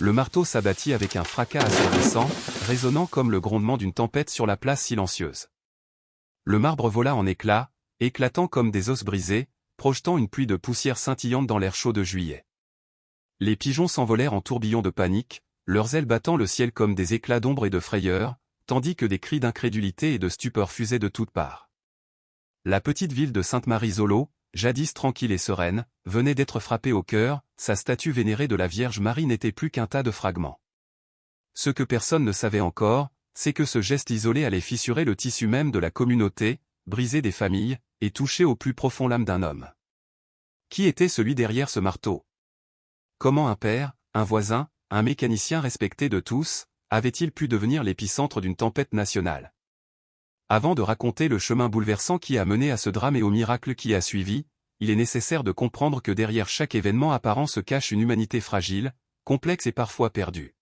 le marteau s'abattit avec un fracas assourdissant, résonnant comme le grondement d'une tempête sur la place silencieuse. Le marbre vola en éclats, éclatant comme des os brisés, projetant une pluie de poussière scintillante dans l'air chaud de juillet. Les pigeons s'envolèrent en tourbillons de panique, leurs ailes battant le ciel comme des éclats d'ombre et de frayeur, tandis que des cris d'incrédulité et de stupeur fusaient de toutes parts. La petite ville de Sainte-Marie-Zolo, jadis tranquille et sereine, venait d'être frappée au cœur, sa statue vénérée de la Vierge Marie n'était plus qu'un tas de fragments. Ce que personne ne savait encore, c'est que ce geste isolé allait fissurer le tissu même de la communauté, briser des familles, et toucher au plus profond l'âme d'un homme. Qui était celui derrière ce marteau? Comment un père, un voisin, un mécanicien respecté de tous, avait-il pu devenir l'épicentre d'une tempête nationale? Avant de raconter le chemin bouleversant qui a mené à ce drame et au miracle qui a suivi, il est nécessaire de comprendre que derrière chaque événement apparent se cache une humanité fragile, complexe et parfois perdue.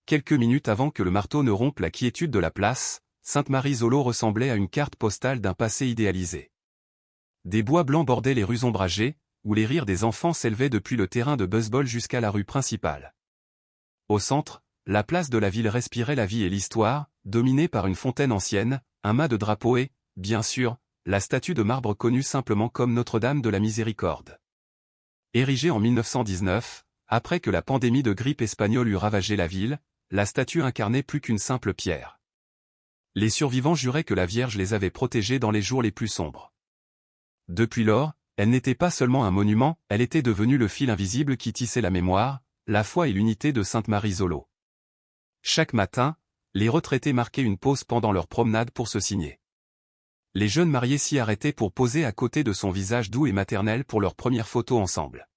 Quelques minutes avant que le marteau ne rompe la quiétude de la place, Sainte-Marie-Zolo ressemblait à une carte postale d'un passé idéalisé. Des bois blancs bordaient les rues ombragées, où les rires des enfants s'élevaient depuis le terrain de baseball jusqu'à la rue principale. Au centre, la place de la ville respirait la vie et l'histoire, dominée par une fontaine ancienne, un mât de drapeau et, bien sûr, la statue de marbre connue simplement comme Notre-Dame de la Miséricorde. Érigée en 1919, après que la pandémie de grippe espagnole eut ravagé la ville, la statue incarnait plus qu'une simple pierre. Les survivants juraient que la Vierge les avait protégés dans les jours les plus sombres. Depuis lors, elle n'était pas seulement un monument, elle était devenue le fil invisible qui tissait la mémoire, la foi et l'unité de Sainte-Marie-Zolo. Chaque matin, les retraités marquaient une pause pendant leur promenade pour se signer. Les jeunes mariés s'y arrêtaient pour poser à côté de son visage doux et maternel pour leur première photo ensemble.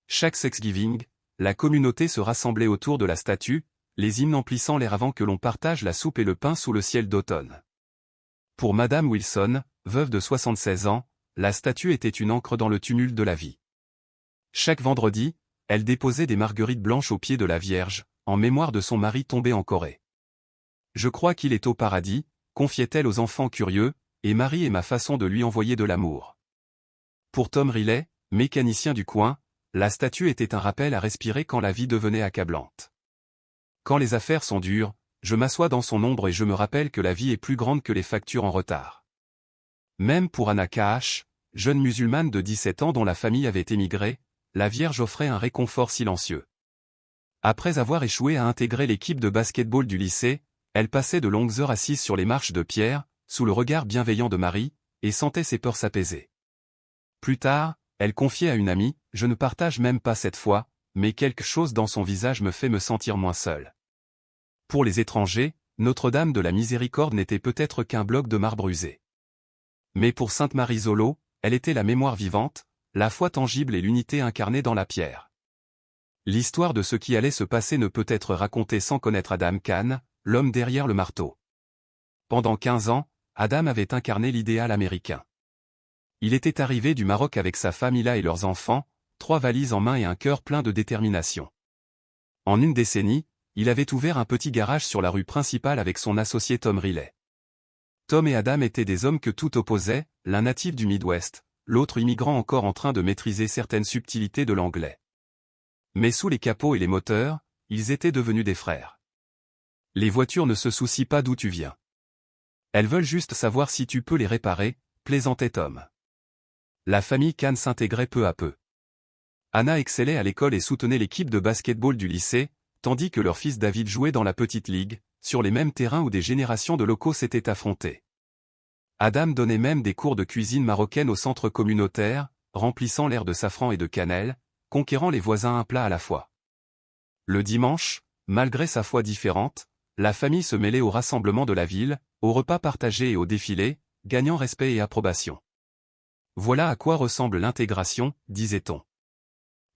Chaque Thanksgiving, la communauté se rassemblait autour de la statue, les hymnes emplissant l'air avant que l'on partage la soupe et le pain sous le ciel d'automne. Pour Madame Wilson, veuve de 76 ans, la statue était une encre dans le tumulte de la vie. Chaque vendredi, elle déposait des marguerites blanches aux pieds de la Vierge, en mémoire de son mari tombé en Corée. « Je crois qu'il est au paradis », confiait-elle aux enfants curieux, et Marie est ma façon de lui envoyer de l'amour. Pour Tom Riley, mécanicien du coin, la statue était un rappel à respirer quand la vie devenait accablante. Quand les affaires sont dures, je m'assois dans son ombre et je me rappelle que la vie est plus grande que les factures en retard. Même pour Anna Kaash, jeune musulmane de 17 ans dont la famille avait émigré, la Vierge offrait un réconfort silencieux. Après avoir échoué à intégrer l'équipe de basket-ball du lycée, elle passait de longues heures assise sur les marches de pierre, sous le regard bienveillant de Marie, et sentait ses peurs s'apaiser. Plus tard, elle confiait à une amie, « Je ne partage même pas cette foi, mais quelque chose dans son visage me fait me sentir moins seule. » Pour les étrangers, Notre-Dame de la Miséricorde n'était peut-être qu'un bloc de marbre usé. Mais pour Sainte-Marie-Zolo, elle était la mémoire vivante, la foi tangible et l'unité incarnée dans la pierre. L'histoire de ce qui allait se passer ne peut être racontée sans connaître Adam Khan, l'homme derrière le marteau. Pendant 15 ans, Adam avait incarné l'idéal américain. Il était arrivé du Maroc avec sa femme Ila et leurs enfants, 3 valises en main et un cœur plein de détermination. En une décennie, il avait ouvert un petit garage sur la rue principale avec son associé Tom Riley. Tom et Adam étaient des hommes que tout opposait, l'un natif du Midwest, l'autre immigrant encore en train de maîtriser certaines subtilités de l'anglais. Mais sous les capots et les moteurs, ils étaient devenus des frères. Les voitures ne se soucient pas d'où tu viens. Elles veulent juste savoir si tu peux les réparer, plaisantait Tom. La famille Khan s'intégrait peu à peu. Anna excellait à l'école et soutenait l'équipe de basket-ball du lycée, tandis que leur fils David jouait dans la petite ligue, sur les mêmes terrains où des générations de locaux s'étaient affrontés. Adam donnait même des cours de cuisine marocaine au centre communautaire, remplissant l'air de safran et de cannelle, conquérant les voisins un plat à la fois. Le dimanche, malgré sa foi différente, la famille se mêlait au rassemblement de la ville, aux repas partagés et aux défilés, gagnant respect et approbation. Voilà à quoi ressemble l'intégration, disait-on.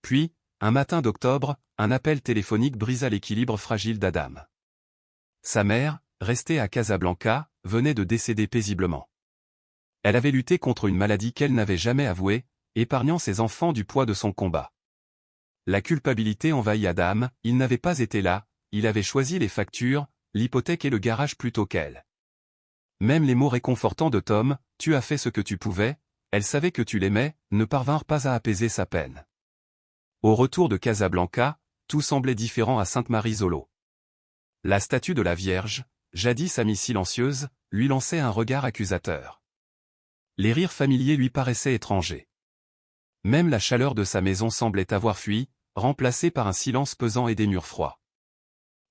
Puis, un matin d'octobre, un appel téléphonique brisa l'équilibre fragile d'Adam. Sa mère, restée à Casablanca, venait de décéder paisiblement. Elle avait lutté contre une maladie qu'elle n'avait jamais avouée, épargnant ses enfants du poids de son combat. La culpabilité envahit Adam, il n'avait pas été là, il avait choisi les factures, l'hypothèque et le garage plutôt qu'elle. Même les mots réconfortants de Tom, « Tu as fait ce que tu pouvais », elle savait que tu l'aimais, ne parvinrent pas à apaiser sa peine. Au retour de Casablanca, tout semblait différent à Sainte-Marie-Zolo. La statue de la Vierge, jadis amie silencieuse, lui lançait un regard accusateur. Les rires familiers lui paraissaient étrangers. Même la chaleur de sa maison semblait avoir fui, remplacée par un silence pesant et des murs froids.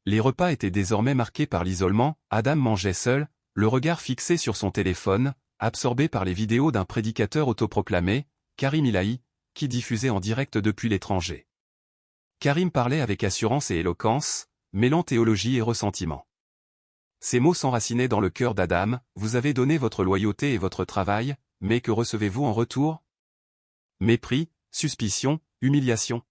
Les repas étaient désormais marqués par l'isolement, Adam mangeait seul, le regard fixé sur son téléphone, absorbé par les vidéos d'un prédicateur autoproclamé, Karim Ilahi, qui diffusait en direct depuis l'étranger. Karim parlait avec assurance et éloquence, mêlant théologie et ressentiment. Ces mots s'enracinaient dans le cœur d'Adam, « Vous avez donné votre loyauté et votre travail, mais que recevez-vous en retour ? Mépris, suspicion, humiliation. »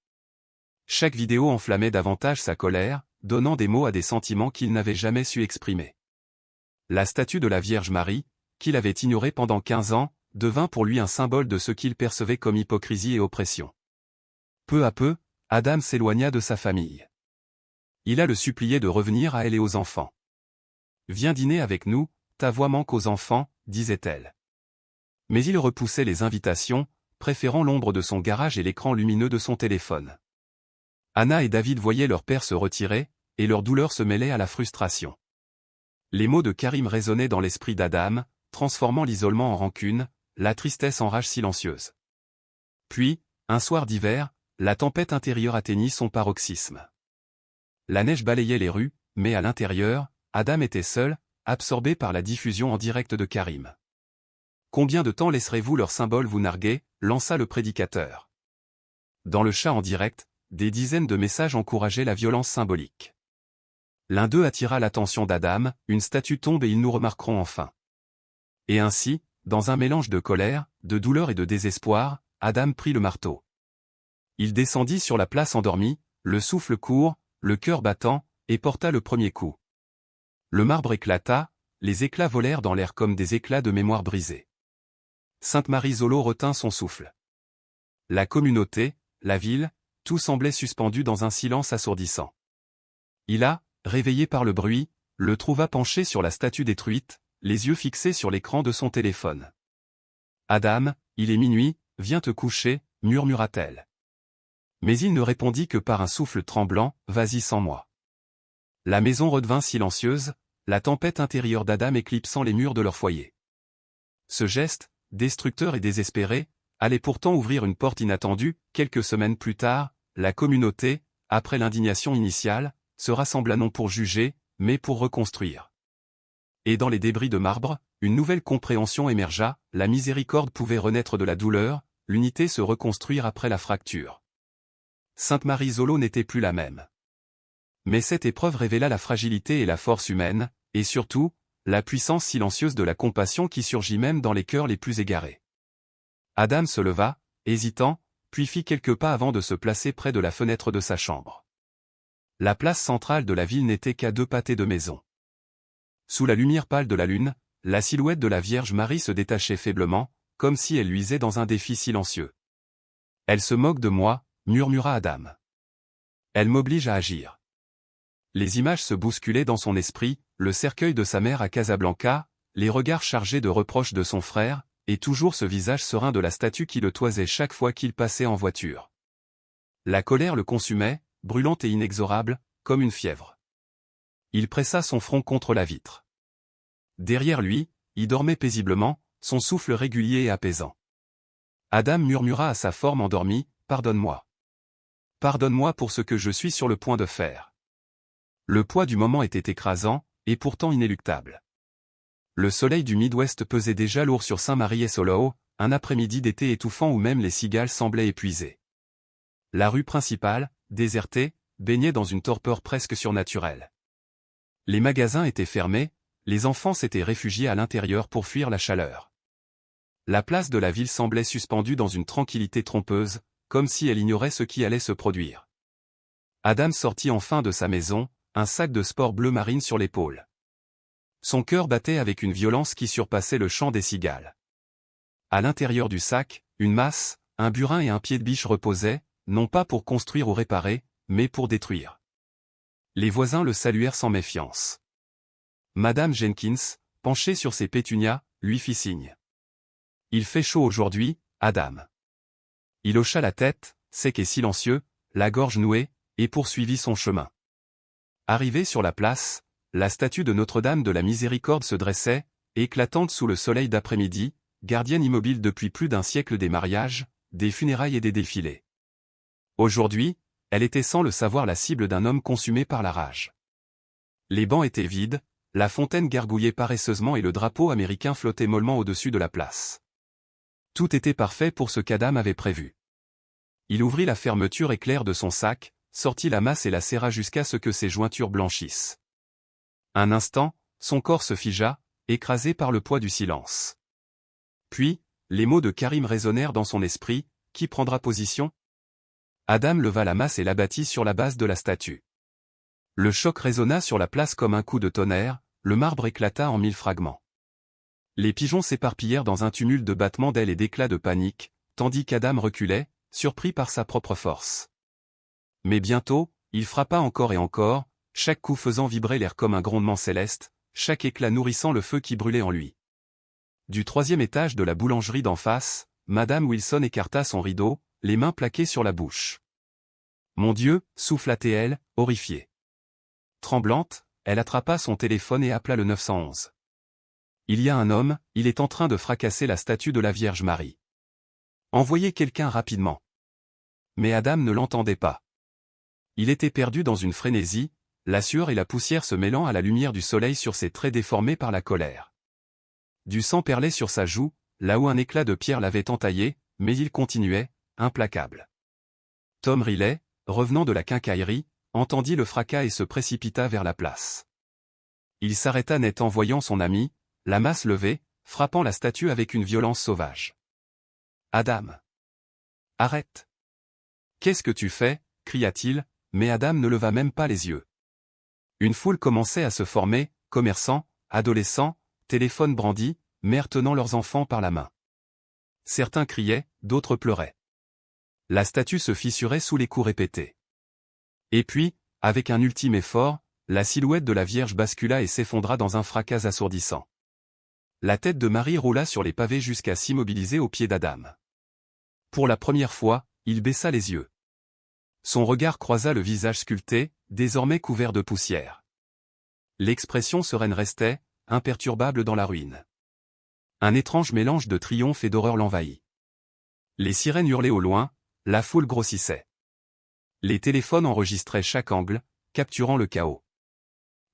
Chaque vidéo enflammait davantage sa colère, donnant des mots à des sentiments qu'il n'avait jamais su exprimer. La statue de la Vierge Marie, qu'il avait ignorée pendant 15 ans, devint pour lui un symbole de ce qu'il percevait comme hypocrisie et oppression. Peu à peu, Adam s'éloigna de sa famille. Il a le supplié de revenir à elle et aux enfants. « Viens dîner avec nous, ta voix manque aux enfants, disait-elle. Mais il repoussait les invitations, préférant l'ombre de son garage et l'écran lumineux de son téléphone. Anna et David voyaient leur père se retirer, et leur douleur se mêlait à la frustration. Les mots de Karim résonnaient dans l'esprit d'Adam, transformant l'isolement en rancune, la tristesse en rage silencieuse. Puis, un soir d'hiver, la tempête intérieure atteignit son paroxysme. La neige balayait les rues, mais à l'intérieur, Adam était seul, absorbé par la diffusion en direct de Karim. « Combien de temps laisserez-vous leur symbole vous narguer ?» lança le prédicateur. Dans le chat en direct, des dizaines de messages encourageaient la violence symbolique. L'un d'eux attira l'attention d'Adam, « Une statue tombe et ils nous remarqueront enfin. » Et ainsi, dans un mélange de colère, de douleur et de désespoir, Adam prit le marteau. Il descendit sur la place endormie, le souffle court, le cœur battant, et porta le premier coup. Le marbre éclata, les éclats volèrent dans l'air comme des éclats de mémoire brisée. Sainte-Marie-Zolo retint son souffle. La communauté, la ville, tout semblait suspendu dans un silence assourdissant. Il a, réveillé par le bruit, le trouva penché sur la statue détruite, les yeux fixés sur l'écran de son téléphone. « Adam, il est minuit, viens te coucher » murmura-t-elle. Mais il ne répondit que par un souffle tremblant, « Vas-y sans moi. » La maison redevint silencieuse, la tempête intérieure d'Adam éclipsant les murs de leur foyer. Ce geste, destructeur et désespéré, allait pourtant ouvrir une porte inattendue. Quelques semaines plus tard, la communauté, après l'indignation initiale, se rassembla non pour juger, mais pour reconstruire. Et dans les débris de marbre, une nouvelle compréhension émergea, la miséricorde pouvait renaître de la douleur, l'unité se reconstruire après la fracture. Sainte-Marie-Zolo n'était plus la même. Mais cette épreuve révéla la fragilité et la force humaine, et surtout, la puissance silencieuse de la compassion qui surgit même dans les cœurs les plus égarés. Adam se leva, hésitant, puis fit quelques pas avant de se placer près de la fenêtre de sa chambre. La place centrale de la ville n'était qu'à 2 pâtés de maison. Sous la lumière pâle de la lune, la silhouette de la Vierge Marie se détachait faiblement, comme si elle luisait dans un défi silencieux. « Elle se moque de moi » murmura Adam. « Elle m'oblige à agir. » Les images se bousculaient dans son esprit, le cercueil de sa mère à Casablanca, les regards chargés de reproches de son frère, et toujours ce visage serein de la statue qui le toisait chaque fois qu'il passait en voiture. La colère le consumait, brûlante et inexorable, comme une fièvre. Il pressa son front contre la vitre. Derrière lui, il dormait paisiblement, son souffle régulier et apaisant. Adam murmura à sa forme endormie, « Pardonne-moi. Pardonne-moi pour ce que je suis sur le point de faire. » Le poids du moment était écrasant, et pourtant inéluctable. Le soleil du Midwest pesait déjà lourd sur Saint-Marie-et-Solo, un après-midi d'été étouffant où même les cigales semblaient épuisées. La rue principale, désertée, baignait dans une torpeur presque surnaturelle. Les magasins étaient fermés, les enfants s'étaient réfugiés à l'intérieur pour fuir la chaleur. La place de la ville semblait suspendue dans une tranquillité trompeuse, comme si elle ignorait ce qui allait se produire. Adam sortit enfin de sa maison, un sac de sport bleu marine sur l'épaule. Son cœur battait avec une violence qui surpassait le chant des cigales. À l'intérieur du sac, une masse, un burin et un pied de biche reposaient, non pas pour construire ou réparer, mais pour détruire. Les voisins le saluèrent sans méfiance. Madame Jenkins, penchée sur ses pétunias, lui fit signe. « Il fait chaud aujourd'hui, Adam. » Il hocha la tête, sec et silencieux, la gorge nouée, et poursuivit son chemin. Arrivé sur la place, la statue de Notre-Dame de la Miséricorde se dressait, éclatante sous le soleil d'après-midi, gardienne immobile depuis plus d'un siècle des mariages, des funérailles et des défilés. Aujourd'hui, elle était sans le savoir la cible d'un homme consumé par la rage. Les bancs étaient vides, la fontaine gargouillait paresseusement et le drapeau américain flottait mollement au-dessus de la place. Tout était parfait pour ce qu'Adam avait prévu. Il ouvrit la fermeture éclair de son sac, sortit la masse et la serra jusqu'à ce que ses jointures blanchissent. Un instant, son corps se figea, écrasé par le poids du silence. Puis, les mots de Karim résonnèrent dans son esprit, « Qui prendra position ?» Adam leva la masse et l'abattit sur la base de la statue. Le choc résonna sur la place comme un coup de tonnerre, le marbre éclata en 1000 fragments. Les pigeons s'éparpillèrent dans un tumulte de battements d'ailes et d'éclats de panique, tandis qu'Adam reculait, surpris par sa propre force. Mais bientôt, il frappa encore et encore, chaque coup faisant vibrer l'air comme un grondement céleste, chaque éclat nourrissant le feu qui brûlait en lui. Du 3e étage de la boulangerie d'en face, Madame Wilson écarta son rideau, les mains plaquées sur la bouche. « Mon Dieu !» souffla-t-elle, horrifiée. Tremblante, elle attrapa son téléphone et appela le 911. « Il y a un homme, il est en train de fracasser la statue de la Vierge Marie. Envoyez quelqu'un rapidement. » Mais Adam ne l'entendait pas. Il était perdu dans une frénésie, la sueur et la poussière se mêlant à la lumière du soleil sur ses traits déformés par la colère. Du sang perlait sur sa joue, là où un éclat de pierre l'avait entaillé, mais il continuait, implacable. Tom Riley, revenant de la quincaillerie, entendit le fracas et se précipita vers la place. Il s'arrêta net en voyant son ami, la masse levée, frappant la statue avec une violence sauvage. « Adam! Arrête! Qu'est-ce que tu fais ?» cria-t-il, mais Adam ne leva même pas les yeux. Une foule commençait à se former, commerçants, adolescents, téléphones brandis, mères tenant leurs enfants par la main. Certains criaient, d'autres pleuraient. La statue se fissurait sous les coups répétés. Et puis, avec un ultime effort, la silhouette de la Vierge bascula et s'effondra dans un fracas assourdissant. La tête de Marie roula sur les pavés jusqu'à s'immobiliser aux pieds d'Adam. Pour la première fois, il baissa les yeux. Son regard croisa le visage sculpté, désormais couvert de poussière. L'expression sereine restait, imperturbable dans la ruine. Un étrange mélange de triomphe et d'horreur l'envahit. Les sirènes hurlaient au loin, la foule grossissait. Les téléphones enregistraient chaque angle, capturant le chaos.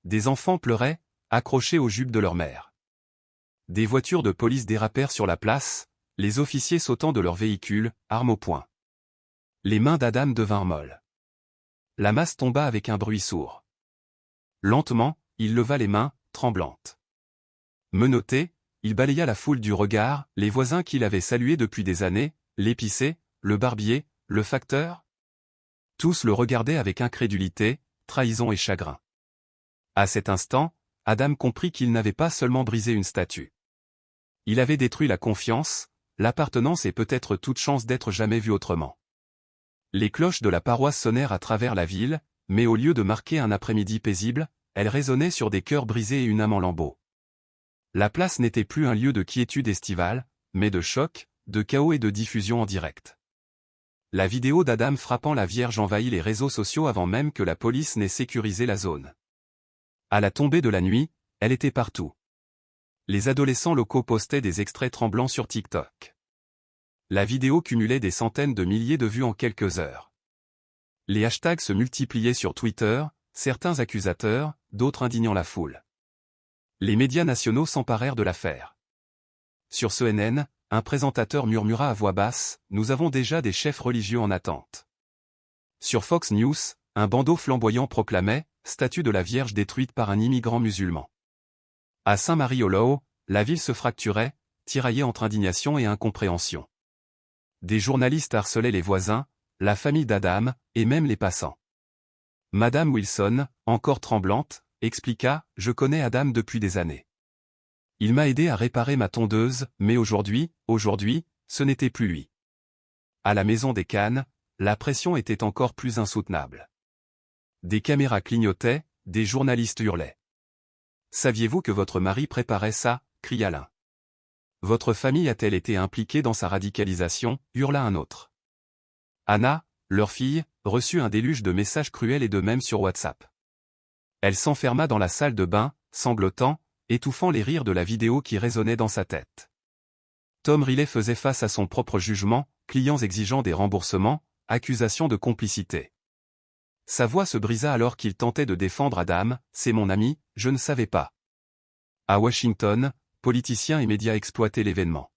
Des enfants pleuraient, accrochés aux jupes de leur mère. Des voitures de police dérapèrent sur la place, les officiers sautant de leurs véhicules, armes au poing. Les mains d'Adam devinrent molles. La masse tomba avec un bruit sourd. Lentement, il leva les mains, tremblantes. Menotté, il balaya la foule du regard, les voisins qu'il avait salués depuis des années, l'épicier, le barbier, le facteur. Tous le regardaient avec incrédulité, trahison et chagrin. À cet instant, Adam comprit qu'il n'avait pas seulement brisé une statue. Il avait détruit la confiance, l'appartenance et peut-être toute chance d'être jamais vu autrement. Les cloches de la paroisse sonnèrent à travers la ville, mais au lieu de marquer un après-midi paisible, elles résonnaient sur des cœurs brisés et une âme en lambeaux. La place n'était plus un lieu de quiétude estivale, mais de choc, de chaos et de diffusion en direct. La vidéo d'Adam frappant la Vierge envahit les réseaux sociaux avant même que la police n'ait sécurisé la zone. À la tombée de la nuit, elle était partout. Les adolescents locaux postaient des extraits tremblants sur TikTok. La vidéo cumulait des centaines de milliers de vues en quelques heures. Les hashtags se multipliaient sur Twitter, certains accusateurs, d'autres indignant la foule. Les médias nationaux s'emparèrent de l'affaire. Sur CNN, un présentateur murmura à voix basse, « Nous avons déjà des chefs religieux en attente. » Sur Fox News, un bandeau flamboyant proclamait, « Statue de la Vierge détruite par un immigrant musulman. » À Saint-Mary-au-Low, la ville se fracturait, tiraillée entre indignation et incompréhension. Des journalistes harcelaient les voisins, la famille d'Adam, et même les passants. Madame Wilson, encore tremblante, expliqua, « Je connais Adam depuis des années. Il m'a aidé à réparer ma tondeuse, mais aujourd'hui, ce n'était plus lui. » À la maison des Cannes, la pression était encore plus insoutenable. Des caméras clignotaient, des journalistes hurlaient. « Saviez-vous que votre mari préparait ça ?» cria l'un. « Votre famille a-t-elle été impliquée dans sa radicalisation ?» hurla un autre. Anna, leur fille, reçut un déluge de messages cruels et de mèmes sur WhatsApp. Elle s'enferma dans la salle de bain, sanglotant, étouffant les rires de la vidéo qui résonnait dans sa tête. Tom Riley faisait face à son propre jugement, clients exigeant des remboursements, accusations de complicité. Sa voix se brisa alors qu'il tentait de défendre Adam, « C'est mon ami, je ne savais pas. » À Washington, politiciens et médias exploitaient l'événement.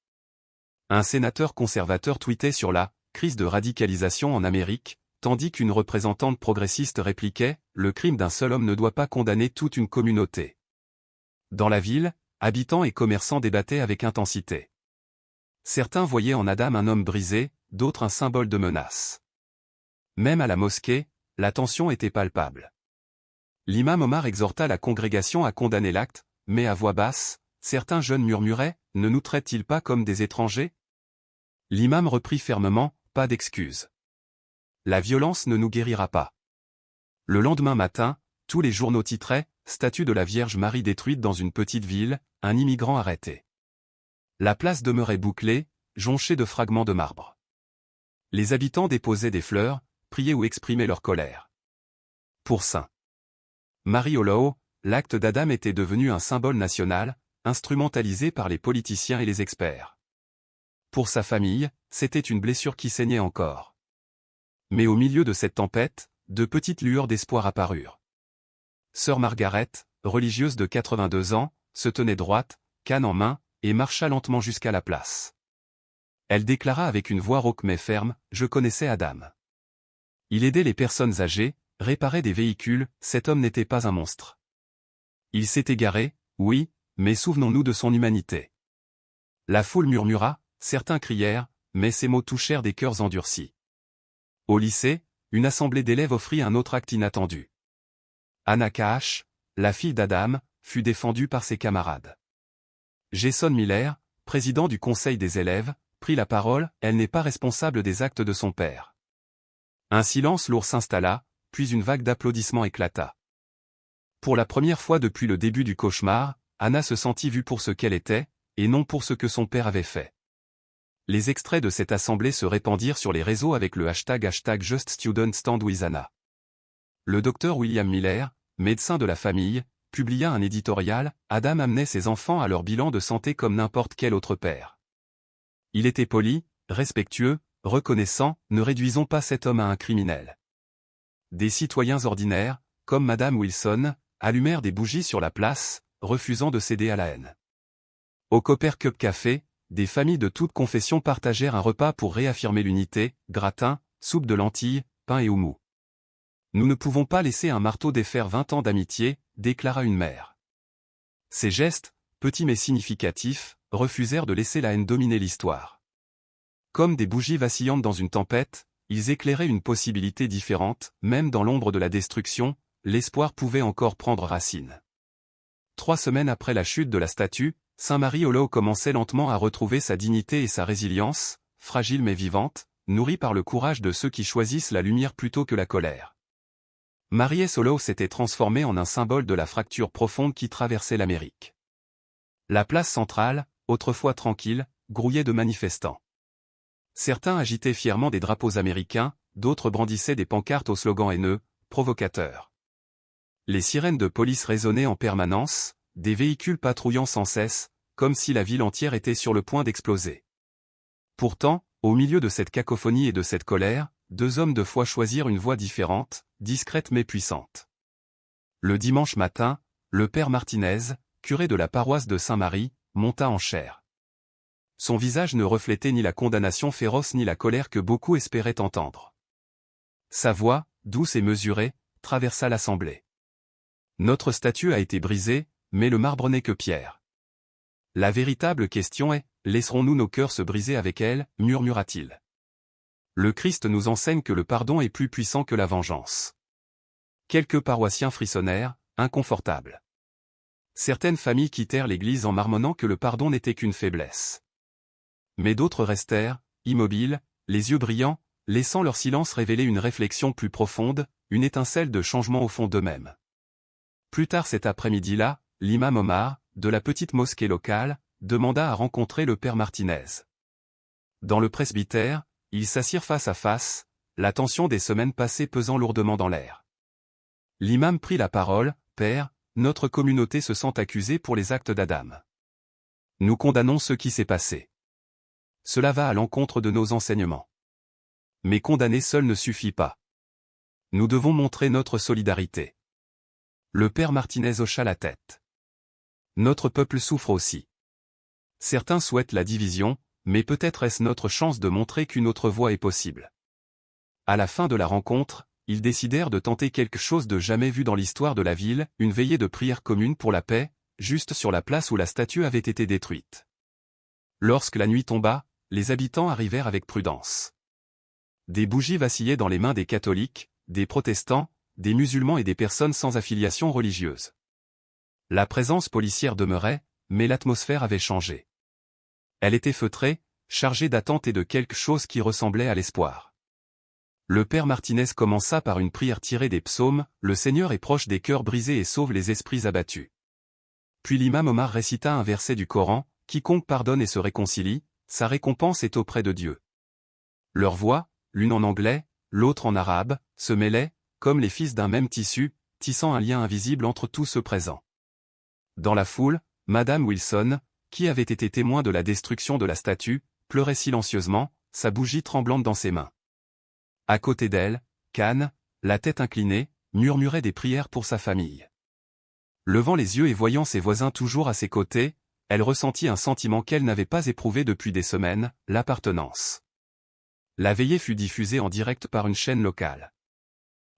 Un sénateur conservateur tweetait sur la « crise de radicalisation en Amérique », tandis qu'une représentante progressiste répliquait « Le crime d'un seul homme ne doit pas condamner toute une communauté. » Dans la ville, habitants et commerçants débattaient avec intensité. Certains voyaient en Adam un homme brisé, d'autres un symbole de menace. Même à la mosquée, la tension était palpable. L'imam Omar exhorta la congrégation à condamner l'acte, mais à voix basse, certains jeunes murmuraient « Ne nous traite-t-il pas comme des étrangers ?» L'imam reprit fermement « Pas d'excuses. La violence ne nous guérira pas. » Le lendemain matin, tous les journaux titraient « Statue de la Vierge Marie détruite dans une petite ville, un immigrant arrêté. » La place demeurait bouclée, jonchée de fragments de marbre. Les habitants déposaient des fleurs, priaient ou exprimaient leur colère. Pour St. Mary Hollow, l'acte d'Adam était devenu un symbole national, instrumentalisé par les politiciens et les experts. Pour sa famille, c'était une blessure qui saignait encore. Mais au milieu de cette tempête, de petites lueurs d'espoir apparurent. Sœur Margaret, religieuse de 82 ans, se tenait droite, canne en main, et marcha lentement jusqu'à la place. Elle déclara avec une voix rauque mais ferme, « Je connaissais Adam. Il aidait les personnes âgées, réparait des véhicules, cet homme n'était pas un monstre. Il s'est égaré, oui, mais souvenons-nous de son humanité. » La foule murmura, certains crièrent, mais ces mots touchèrent des cœurs endurcis. Au lycée, une assemblée d'élèves offrit un autre acte inattendu. Anna Cash, la fille d'Adam, fut défendue par ses camarades. Jason Miller, président du conseil des élèves, prit la parole, elle n'est pas responsable des actes de son père. Un silence lourd s'installa, puis une vague d'applaudissements éclata. Pour la première fois depuis le début du cauchemar, Anna se sentit vue pour ce qu'elle était, et non pour ce que son père avait fait. Les extraits de cette assemblée se répandirent sur les réseaux avec le hashtag #JustStudentStandWithAnna. Le docteur William Miller, médecin de la famille, publia un éditorial, Adam amenait ses enfants à leur bilan de santé comme n'importe quel autre père. Il était poli, respectueux, reconnaissant, ne réduisons pas cet homme à un criminel. Des citoyens ordinaires, comme Madame Wilson, allumèrent des bougies sur la place, refusant de céder à la haine. Au Copper Cup Café, des familles de toutes confessions partagèrent un repas pour réaffirmer l'unité, gratin, soupe de lentilles, pain et houmous. Nous ne pouvons pas laisser un marteau défaire 20 ans d'amitié, déclara une mère. Ces gestes, petits mais significatifs, refusèrent de laisser la haine dominer l'histoire. Comme des bougies vacillantes dans une tempête, ils éclairaient une possibilité différente, même dans l'ombre de la destruction, l'espoir pouvait encore prendre racine. 3 semaines après la chute de la statue, St. Mary Hollow commençait lentement à retrouver sa dignité et sa résilience, fragile mais vivante, nourrie par le courage de ceux qui choisissent la lumière plutôt que la colère. Mary S. Hollow s'était transformée en un symbole de la fracture profonde qui traversait l'Amérique. La place centrale, autrefois tranquille, grouillait de manifestants. Certains agitaient fièrement des drapeaux américains, d'autres brandissaient des pancartes aux slogans haineux, provocateurs. Les sirènes de police résonnaient en permanence, des véhicules patrouillant sans cesse, comme si la ville entière était sur le point d'exploser. Pourtant, au milieu de cette cacophonie et de cette colère, 2 hommes de foi choisirent une voie différente, discrète mais puissante. Le dimanche matin, le père Martinez, curé de la paroisse de Saint-Marie, monta en chaire. Son visage ne reflétait ni la condamnation féroce ni la colère que beaucoup espéraient entendre. Sa voix, douce et mesurée, traversa l'assemblée. Notre statue a été brisée, mais le marbre n'est que pierre. La véritable question est, laisserons-nous nos cœurs se briser avec elle, murmura-t-il. Le Christ nous enseigne que le pardon est plus puissant que la vengeance. Quelques paroissiens frissonnèrent, inconfortables. Certaines familles quittèrent l'église en marmonnant que le pardon n'était qu'une faiblesse. Mais d'autres restèrent, immobiles, les yeux brillants, laissant leur silence révéler une réflexion plus profonde, une étincelle de changement au fond d'eux-mêmes. Plus tard cet après-midi-là, l'imam Omar, de la petite mosquée locale, demanda à rencontrer le père Martinez. Dans le presbytère, ils s'assirent face à face, la tension des semaines passées pesant lourdement dans l'air. L'imam prit la parole. « Père, notre communauté se sent accusée pour les actes d'Adam. Nous condamnons ce qui s'est passé. Cela va à l'encontre de nos enseignements. Mais condamner seul ne suffit pas. Nous devons montrer notre solidarité. » Le père Martinez hocha la tête. Notre peuple souffre aussi. Certains souhaitent la division, mais peut-être est-ce notre chance de montrer qu'une autre voie est possible. À la fin de la rencontre, ils décidèrent de tenter quelque chose de jamais vu dans l'histoire de la ville, une veillée de prière commune pour la paix, juste sur la place où la statue avait été détruite. Lorsque la nuit tomba, les habitants arrivèrent avec prudence. Des bougies vacillaient dans les mains des catholiques, des protestants, des musulmans et des personnes sans affiliation religieuse. La présence policière demeurait, mais l'atmosphère avait changé. Elle était feutrée, chargée d'attente et de quelque chose qui ressemblait à l'espoir. Le père Martinez commença par une prière tirée des psaumes, « Le Seigneur est proche des cœurs brisés et sauve les esprits abattus ». Puis l'imam Omar récita un verset du Coran, « Quiconque pardonne et se réconcilie, sa récompense est auprès de Dieu ». Leurs voix, l'une en anglais, l'autre en arabe, se mêlaient, comme les fils d'un même tissu, tissant un lien invisible entre tous ceux présents. Dans la foule, Madame Wilson, qui avait été témoin de la destruction de la statue, pleurait silencieusement, sa bougie tremblante dans ses mains. À côté d'elle, Khan, la tête inclinée, murmurait des prières pour sa famille. Levant les yeux et voyant ses voisins toujours à ses côtés, elle ressentit un sentiment qu'elle n'avait pas éprouvé depuis des semaines, l'appartenance. La veillée fut diffusée en direct par une chaîne locale.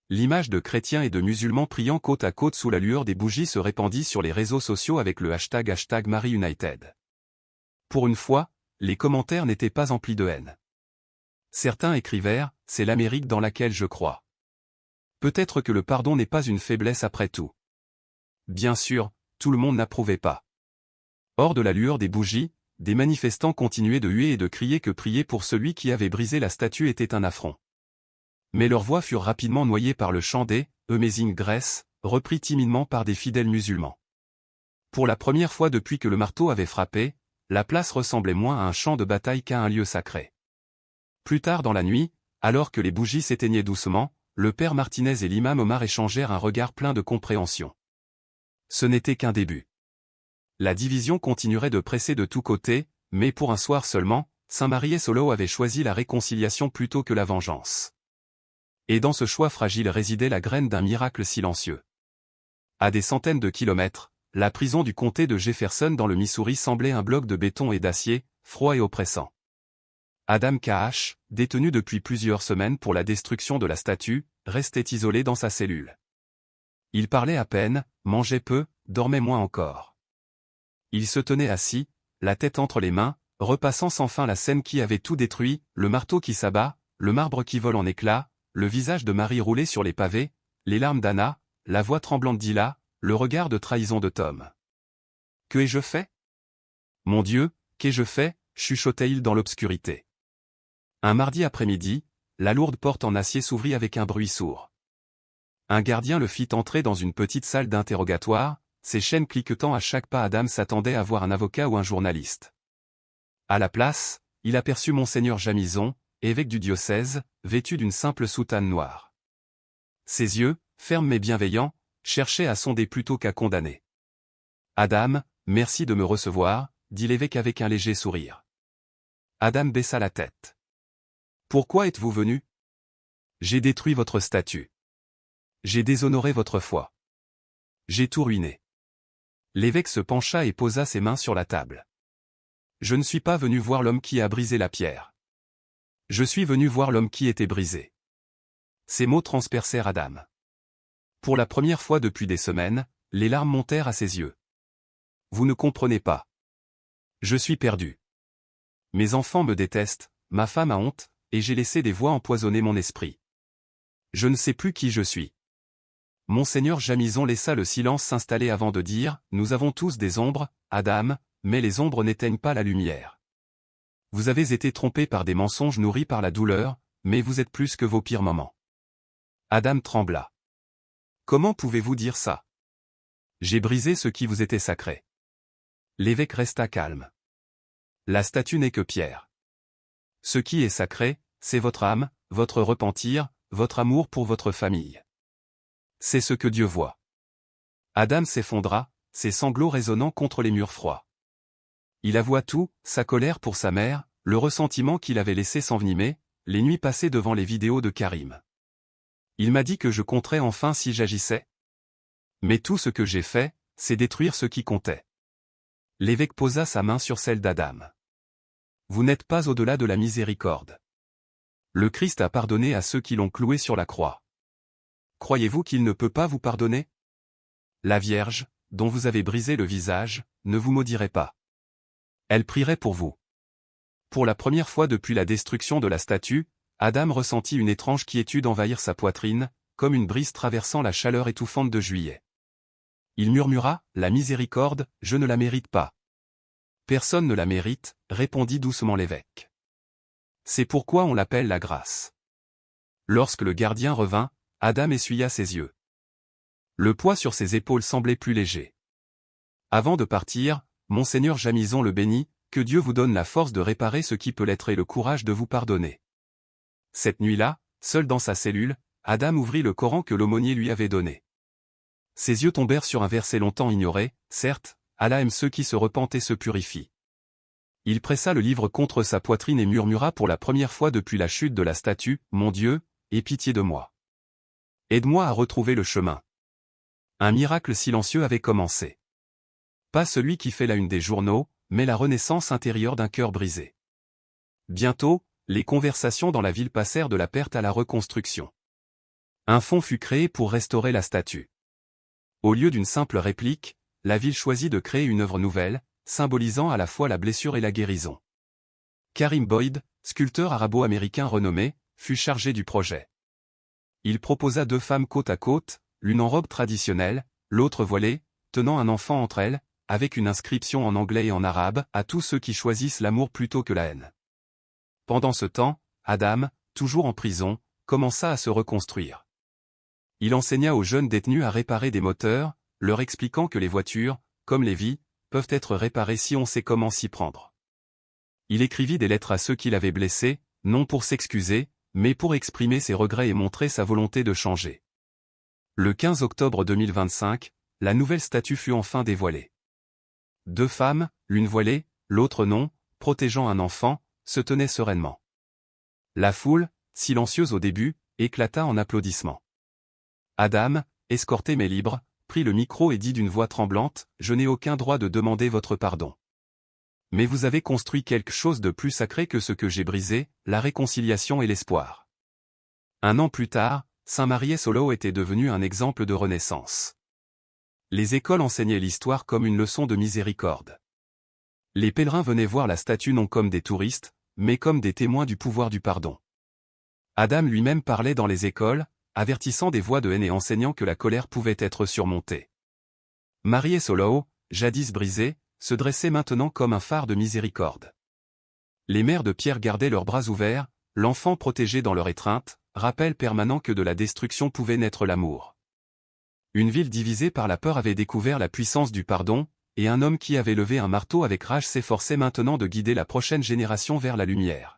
L'image de chrétiens et de musulmans priant côte à côte sous la lueur des bougies se répandit sur les réseaux sociaux avec le hashtag #MaryUnited. Pour une fois, les commentaires n'étaient pas emplis de haine. Certains écrivèrent « C'est l'Amérique dans laquelle je crois. Peut-être que le pardon n'est pas une faiblesse après tout. » Bien sûr, tout le monde n'approuvait pas. Hors de la lueur des bougies, des manifestants continuaient de huer et de crier que prier pour celui qui avait brisé la statue était un affront. Mais leurs voix furent rapidement noyées par le chant des « Amazing Grace », repris timidement par des fidèles musulmans. Pour la première fois depuis que le marteau avait frappé, la place ressemblait moins à un champ de bataille qu'à un lieu sacré. Plus tard dans la nuit, alors que les bougies s'éteignaient doucement, le père Martinez et l'imam Omar échangèrent un regard plein de compréhension. Ce n'était qu'un début. La division continuerait de presser de tous côtés, mais pour un soir seulement, Saint Marie Solo avait choisi la réconciliation plutôt que la vengeance. Et dans ce choix fragile résidait la graine d'un miracle silencieux. À des centaines de kilomètres, la prison du comté de Jefferson dans le Missouri semblait un bloc de béton et d'acier, froid et oppressant. Adam Kaash, détenu depuis plusieurs semaines pour la destruction de la statue, restait isolé dans sa cellule. Il parlait à peine, mangeait peu, dormait moins encore. Il se tenait assis, la tête entre les mains, repassant sans fin la scène qui avait tout détruit, le marteau qui s'abat, le marbre qui vole en éclats, le visage de Marie roulé sur les pavés, les larmes d'Anna, la voix tremblante d'Ila, le regard de trahison de Tom. « Que ai-je fait ? Mon Dieu, qu'ai-je fait » chuchotait-il dans l'obscurité. Un mardi après-midi, la lourde porte en acier s'ouvrit avec un bruit sourd. Un gardien le fit entrer dans une petite salle d'interrogatoire, ses chaînes cliquetant à chaque pas. Adam s'attendait à voir un avocat ou un journaliste. À la place, il aperçut Monseigneur Jamison, évêque du diocèse, vêtu d'une simple soutane noire. Ses yeux, fermes mais bienveillants, cherchaient à sonder plutôt qu'à condamner. « Adam, merci de me recevoir », dit l'évêque avec un léger sourire. Adam baissa la tête. « Pourquoi êtes-vous venu ? J'ai détruit votre statue. J'ai déshonoré votre foi. J'ai tout ruiné. » L'évêque se pencha et posa ses mains sur la table. « Je ne suis pas venu voir l'homme qui a brisé la pierre. Je suis venu voir l'homme qui était brisé. » Ces mots transpercèrent Adam. Pour la première fois depuis des semaines, les larmes montèrent à ses yeux. « Vous ne comprenez pas. Je suis perdu. Mes enfants me détestent, ma femme a honte, et j'ai laissé des voix empoisonner mon esprit. Je ne sais plus qui je suis. » Monseigneur Jamison laissa le silence s'installer avant de dire « Nous avons tous des ombres, Adam, mais les ombres n'éteignent pas la lumière. Vous avez été trompé par des mensonges nourris par la douleur, mais vous êtes plus que vos pires moments. » Adam trembla. « Comment pouvez-vous dire ça ? J'ai brisé ce qui vous était sacré. » L'évêque resta calme. « La statue n'est que pierre. Ce qui est sacré, c'est votre âme, votre repentir, votre amour pour votre famille. C'est ce que Dieu voit. Adam s'effondra, ses sanglots résonnant contre les murs froids. Il avoua tout, sa colère pour sa mère, le ressentiment qu'il avait laissé s'envenimer, les nuits passées devant les vidéos de Karim. Il m'a dit que je compterais enfin si j'agissais. Mais tout ce que j'ai fait, c'est détruire ce qui comptait. L'évêque posa sa main sur celle d'Adam. Vous n'êtes pas au-delà de la miséricorde. Le Christ a pardonné à ceux qui l'ont cloué sur la croix. Croyez-vous qu'il ne peut pas vous pardonner? La Vierge, dont vous avez brisé le visage, ne vous maudirait pas. Elle prierait pour vous. Pour la première fois depuis la destruction de la statue, Adam ressentit une étrange quiétude envahir sa poitrine, comme une brise traversant la chaleur étouffante de juillet. Il murmura, « La miséricorde, je ne la mérite pas. » Personne ne la mérite, répondit doucement l'évêque. C'est pourquoi on l'appelle la grâce. Lorsque le gardien revint, Adam essuya ses yeux. Le poids sur ses épaules semblait plus léger. Avant de partir, Monseigneur Jamison le bénit, que Dieu vous donne la force de réparer ce qui peut l'être et le courage de vous pardonner. Cette nuit-là, seul dans sa cellule, Adam ouvrit le Coran que l'aumônier lui avait donné. Ses yeux tombèrent sur un verset longtemps ignoré, certes, Allah aime ceux qui se repentent et se purifient. Il pressa le livre contre sa poitrine et murmura pour la première fois depuis la chute de la statue, « Mon Dieu, aie pitié de moi. Aide-moi à retrouver le chemin. » Un miracle silencieux avait commencé. Pas celui qui fait la une des journaux, mais la renaissance intérieure d'un cœur brisé. Bientôt, les conversations dans la ville passèrent de la perte à la reconstruction. Un fonds fut créé pour restaurer la statue. Au lieu d'une simple réplique, la ville choisit de créer une œuvre nouvelle, symbolisant à la fois la blessure et la guérison. Karim Boyd, sculpteur arabo-américain renommé, fut chargé du projet. Il proposa 2 femmes côte à côte, l'une en robe traditionnelle, l'autre voilée, tenant un enfant entre elles, avec une inscription en anglais et en arabe, à tous ceux qui choisissent l'amour plutôt que la haine. Pendant ce temps, Adam, toujours en prison, commença à se reconstruire. Il enseigna aux jeunes détenus à réparer des moteurs, leur expliquant que les voitures, comme les vies, peuvent être réparées si on sait comment s'y prendre. Il écrivit des lettres à ceux qui l'avaient blessé, non pour s'excuser, mais pour exprimer ses regrets et montrer sa volonté de changer. Le 15 octobre 2025, la nouvelle statue fut enfin dévoilée. 2 femmes, l'une voilée, l'autre non, protégeant un enfant, se tenaient sereinement. La foule, silencieuse au début, éclata en applaudissements. Adam, escorté mais libre, prit le micro et dit d'une voix tremblante, « Je n'ai aucun droit de demander votre pardon. Mais vous avez construit quelque chose de plus sacré que ce que j'ai brisé, la réconciliation et l'espoir. » 1 an plus tard, Saint Marie-Solo était devenu un exemple de renaissance. Les écoles enseignaient l'histoire comme une leçon de miséricorde. Les pèlerins venaient voir la statue non comme des touristes, mais comme des témoins du pouvoir du pardon. Adam lui-même parlait dans les écoles, avertissant des voix de haine et enseignant que la colère pouvait être surmontée. Marie-Solo, jadis brisée, se dressait maintenant comme un phare de miséricorde. Les mères de pierre gardaient leurs bras ouverts, l'enfant protégé dans leur étreinte, rappel permanent que de la destruction pouvait naître l'amour. Une ville divisée par la peur avait découvert la puissance du pardon, et un homme qui avait levé un marteau avec rage s'efforçait maintenant de guider la prochaine génération vers la lumière.